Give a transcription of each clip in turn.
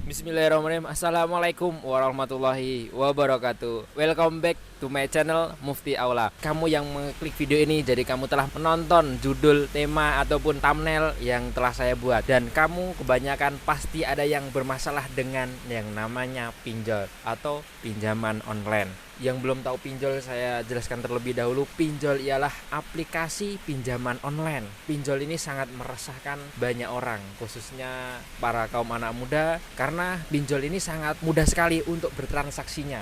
Bismillahirrahmanirrahim. Assalamualaikum warahmatullahi wabarakatuh. Welcome back to my channel Mufti Aula. Kamu yang mengklik video ini, jadi kamu telah menonton judul, tema, ataupun thumbnail yang telah saya buat. Dan kamu kebanyakan pasti ada yang bermasalah dengan yang namanya pinjol atau pinjaman online. Yang belum tahu pinjol, saya jelaskan terlebih dahulu. Pinjol ialah aplikasi pinjaman online. Pinjol ini sangat meresahkan banyak orang, khususnya para kaum anak muda, karena pinjol ini sangat mudah sekali untuk bertransaksinya.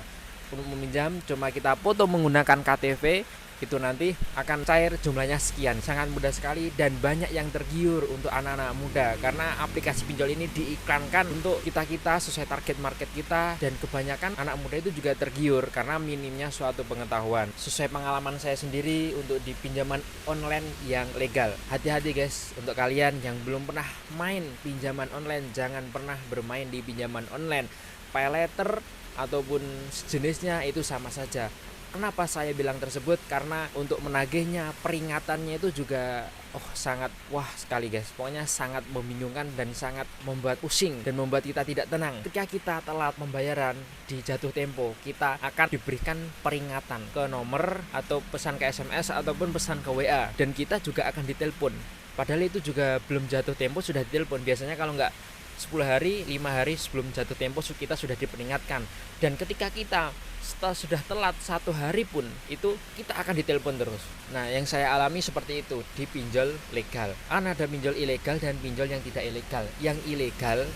Untuk meminjam cuma kita foto menggunakan KTP, itu nanti akan cair jumlahnya sekian. Sangat mudah sekali dan banyak yang tergiur untuk anak-anak muda, karena aplikasi pinjol ini diiklankan untuk kita sesuai target market kita. Dan kebanyakan anak muda itu juga tergiur karena minimnya suatu pengetahuan. Sesuai pengalaman saya sendiri untuk di pinjaman online yang legal, hati-hati guys. Untuk kalian yang belum pernah main pinjaman online, jangan pernah bermain di pinjaman online. Pay letter ataupun sejenisnya itu sama saja. Kenapa saya bilang tersebut? Karena untuk menagihnya, peringatannya itu juga sangat wah sekali guys. Pokoknya sangat membingungkan dan sangat membuat pusing dan membuat kita tidak tenang. Ketika kita telat pembayaran di jatuh tempo, kita akan diberikan peringatan ke nomor atau pesan ke SMS ataupun pesan ke WA, dan kita juga akan ditelepon. Padahal itu juga belum jatuh tempo sudah ditelepon. Biasanya kalau nggak 10 hari, 5 hari sebelum jatuh tempo kita sudah diperingatkan. Dan ketika kita setelah sudah telat 1 hari pun, itu kita akan ditelepon terus. Nah, yang saya alami seperti itu di pinjol legal. Ada pinjol ilegal dan pinjol yang tidak ilegal. Yang ilegal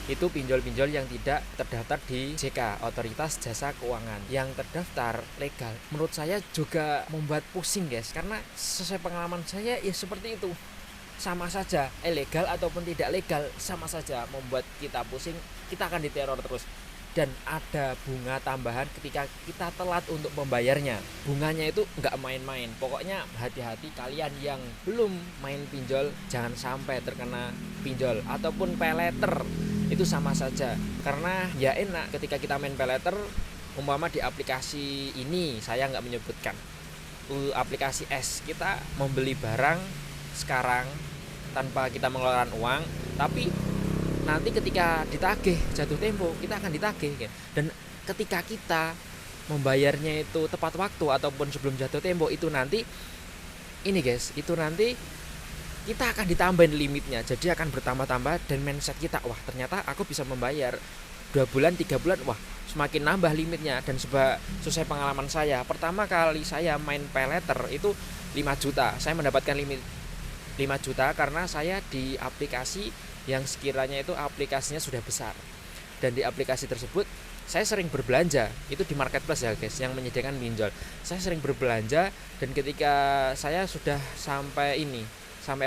itu pinjol-pinjol yang tidak terdaftar di JK, Otoritas Jasa Keuangan. Yang terdaftar legal, menurut saya juga membuat pusing guys, karena sesuai pengalaman saya ya seperti itu. Sama saja, ilegal ataupun tidak legal, sama saja membuat kita pusing, kita akan diteror terus. Dan ada bunga tambahan ketika kita telat untuk membayarnya. Bunganya itu nggak main-main. Pokoknya hati-hati kalian yang belum main pinjol, jangan sampai terkena pinjol. Ataupun pay letter, itu sama saja. Karena ya enak ketika kita main pay letter, umpama di aplikasi ini, saya nggak menyebutkan, aplikasi S, kita membeli barang sekarang tanpa kita mengeluarkan uang, tapi nanti ketika ditagih jatuh tempo kita akan ditagih kan? Dan ketika kita membayarnya itu tepat waktu ataupun sebelum jatuh tempo, itu nanti ini guys, itu nanti kita akan ditambahin limitnya, jadi akan bertambah-tambah. Dan mindset kita, wah ternyata aku bisa membayar 2 bulan, 3 bulan, wah semakin nambah limitnya. Dan sesuai pengalaman saya, pertama kali saya main pay letter itu 5 juta, saya mendapatkan limit 5 juta karena saya di aplikasi yang sekiranya itu aplikasinya sudah besar. Dan di aplikasi tersebut saya sering berbelanja, itu di marketplace ya guys, yang menyediakan pinjol. Saya sering berbelanja, dan ketika saya sudah sampai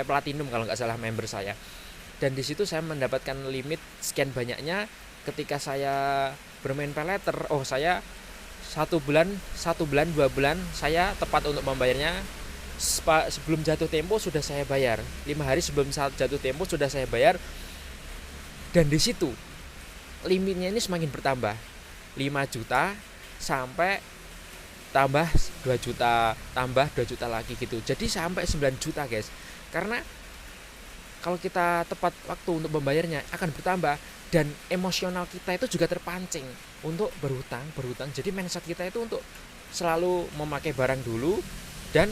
platinum kalau nggak salah member saya, dan di situ saya mendapatkan limit sekian banyaknya. Ketika saya bermain pay letter, saya 1 bulan, 2 bulan saya tepat untuk membayarnya. Sebelum jatuh tempo sudah saya bayar, 5 hari sebelum saat jatuh tempo sudah saya bayar. Dan di situ limitnya ini semakin bertambah, 5 juta sampai tambah 2 juta, tambah 2 juta lagi gitu. Jadi sampai 9 juta guys. Karena kalau kita tepat waktu untuk membayarnya akan bertambah, dan emosional kita itu juga terpancing untuk berhutang. Jadi mindset kita itu untuk selalu memakai barang dulu dan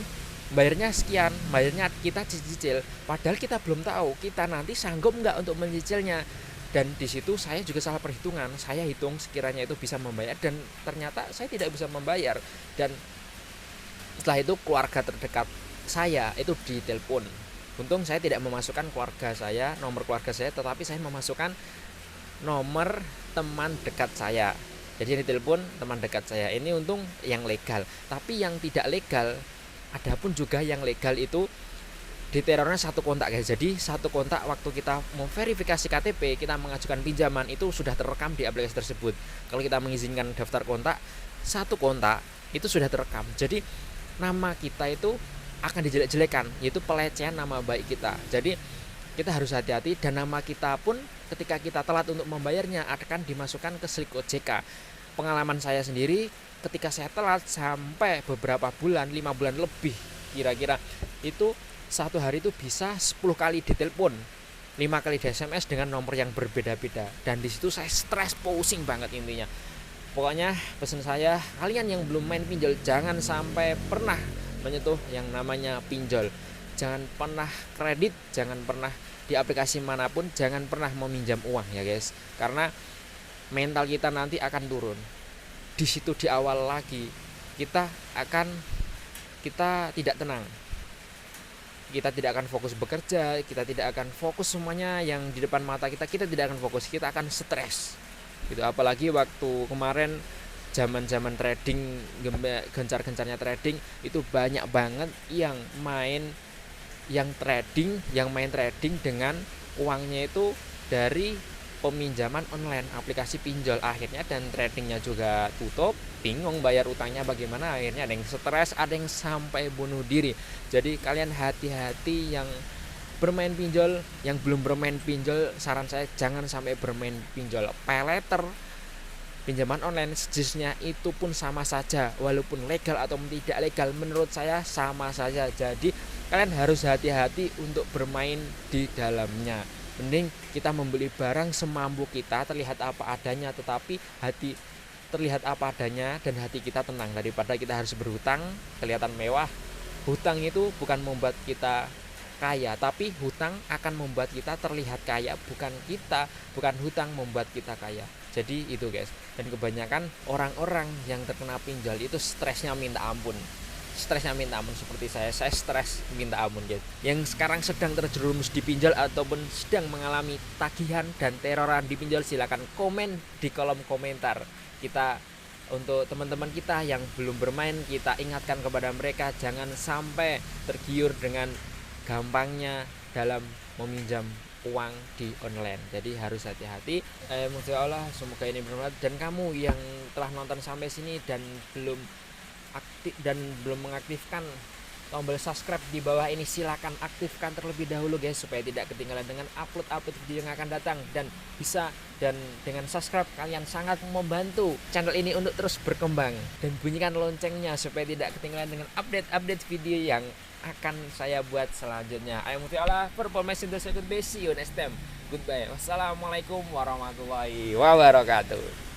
bayarnya sekian, bayarnya kita cicil, padahal kita belum tahu kita nanti sanggup nggak untuk mencicilnya. Dan di situ saya juga salah perhitungan, saya hitung sekiranya itu bisa membayar, dan ternyata saya tidak bisa membayar. Dan setelah itu keluarga terdekat saya itu ditelepon. Untung saya tidak memasukkan keluarga saya, nomor keluarga saya, tetapi saya memasukkan nomor teman dekat saya. Jadi ini telepon teman dekat saya, ini untung yang legal. Tapi yang tidak legal, adapun juga yang legal itu diterornya satu kontak guys. Jadi satu kontak waktu kita mau verifikasi KTP, kita mengajukan pinjaman, itu sudah terekam di aplikasi tersebut. Kalau kita mengizinkan daftar kontak, satu kontak itu sudah terekam. Jadi nama kita itu akan dijelek-jelekan, yaitu pelecehan nama baik kita. Jadi kita harus hati-hati, dan nama kita pun ketika kita telat untuk membayarnya akan dimasukkan ke slip OJK. Pengalaman saya sendiri, ketika saya telat sampai beberapa bulan, 5 bulan lebih kira-kira, itu 1 hari itu bisa 10 kali ditelepon 5 kali di SMS dengan nomor yang berbeda-beda, dan di situ saya stres, pusing banget intinya. Pokoknya pesan saya, kalian yang belum main pinjol jangan sampai pernah menyentuh yang namanya pinjol. Jangan pernah kredit, jangan pernah di aplikasi manapun, jangan pernah meminjam uang ya guys. Karena mental kita nanti akan turun. Di situ di awal lagi kita tidak tenang. Kita tidak akan fokus bekerja, kita tidak akan fokus semuanya yang di depan mata kita tidak akan fokus, kita akan stres. Gitu. Apalagi waktu kemarin zaman trading, gencar-gencarnya trading, itu banyak banget yang main trading dengan uangnya itu dari peminjaman online, aplikasi pinjol akhirnya, dan tradingnya juga tutup, bingung bayar utangnya bagaimana, akhirnya ada yang stres, ada yang sampai bunuh diri. Jadi kalian hati-hati yang bermain pinjol, yang belum bermain pinjol, saran saya jangan sampai bermain pinjol. Pay later, pinjaman online sejenisnya itu pun sama saja, walaupun legal atau tidak legal, menurut saya sama saja. Jadi kalian harus hati-hati untuk bermain di dalamnya. Mending kita membeli barang semampu kita, terlihat apa adanya, tetapi hati terlihat apa adanya dan hati kita tenang, daripada kita harus berhutang kelihatan mewah. Hutang itu bukan membuat kita kaya, tapi hutang akan membuat kita terlihat kaya, bukan hutang membuat kita kaya. Jadi itu guys. Dan kebanyakan orang-orang yang terkena pinjol itu stresnya minta ampun. Seperti saya stres minta ampun guys. Yang sekarang sedang terjerumus di pinjol ataupun sedang mengalami tagihan dan teroran di pinjol, silakan komen di kolom komentar. Untuk teman-teman kita yang belum bermain, kita ingatkan kepada mereka jangan sampai tergiur dengan gampangnya dalam meminjam uang di online. Jadi harus hati-hati. Insya Allah semoga ini bermanfaat, dan kamu yang telah nonton sampai sini dan belum mengaktifkan tombol subscribe di bawah ini, silakan aktifkan terlebih dahulu guys, supaya tidak ketinggalan dengan upload video yang akan datang. Dan dengan subscribe kalian sangat membantu channel ini untuk terus berkembang, dan bunyikan loncengnya supaya tidak ketinggalan dengan update video yang akan saya buat selanjutnya. Ayo Mufti Allah, performance in the second base, see you next time. Goodbye. Wassalamualaikum warahmatullahi wabarakatuh.